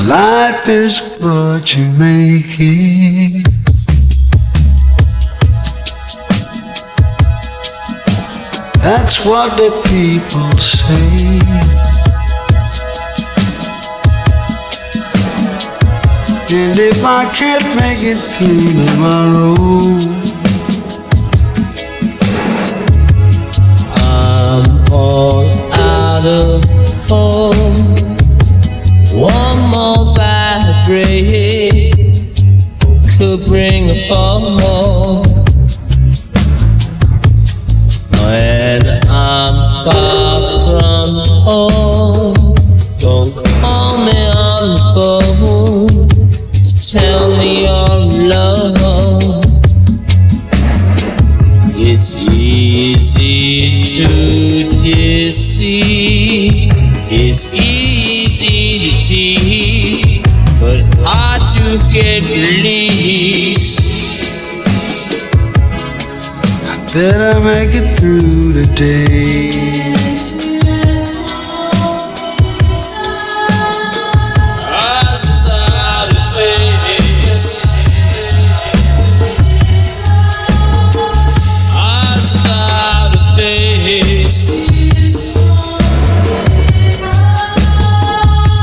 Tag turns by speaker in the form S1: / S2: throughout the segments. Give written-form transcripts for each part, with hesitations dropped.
S1: Life is what you make it. That's what the people say. And if I can't make it through tomorrow,
S2: I'm all out of hope. One more bad break could bring a fall. When I'm far from home, don't call me on the phone. Just tell me your love. It's easy to deceive, it's easy to cheat, but hard to get released.
S1: better make it through the day.
S2: Eyes without a face, eyes without a face,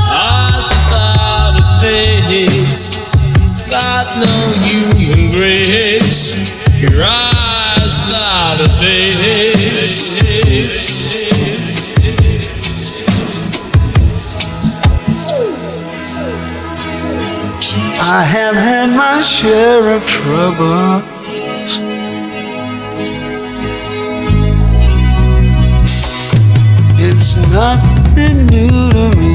S2: eyes without a face. Got no human grace. Your eyes without a face.
S1: I have had my share of troubles. It's nothing new to me.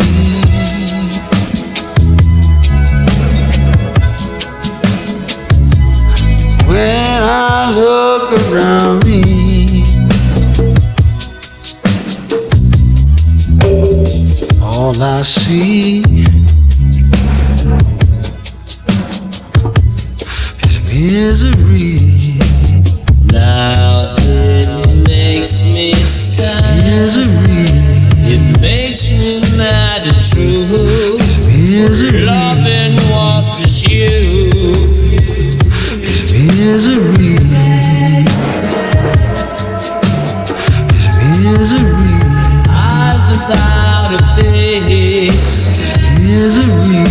S1: When I look around me, all I see is misery.
S2: Now it makes me sad.
S1: Misery.
S2: It makes me mad and true.
S1: Misery.
S2: Loving what was you.
S1: Misery. Misery.
S2: Eyes without a face.
S1: Misery.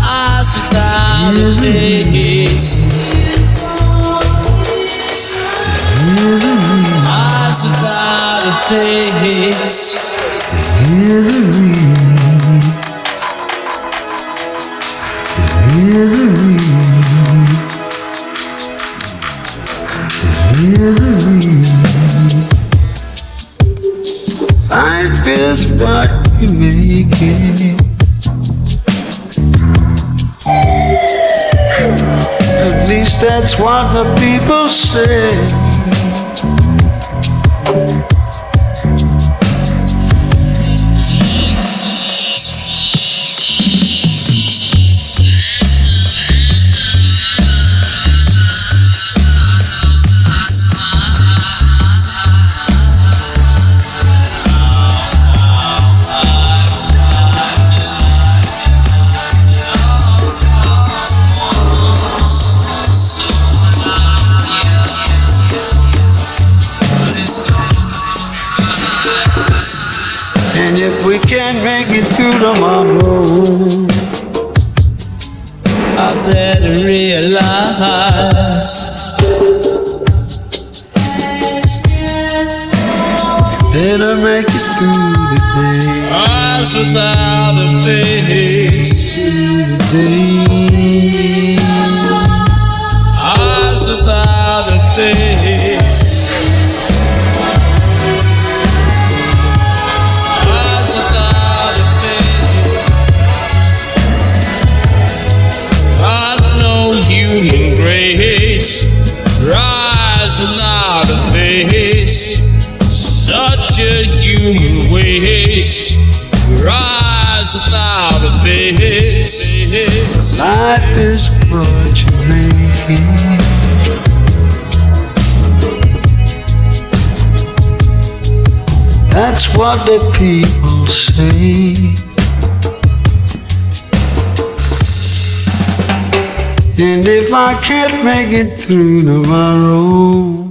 S2: Eyes without a face. Eyes without a face.
S1: Life is what you make it. At least that's what the people say. And if we can't make it through tomorrow,
S2: I better realize
S1: better make it through the day.
S2: eyes without a face. Eyes without a face. Eyes without a face. Got no human grace. Rise without a face. Such a human waste. Rise without a face.
S1: Life is what you make it. That's what the people say. And if I can't make it through tomorrow,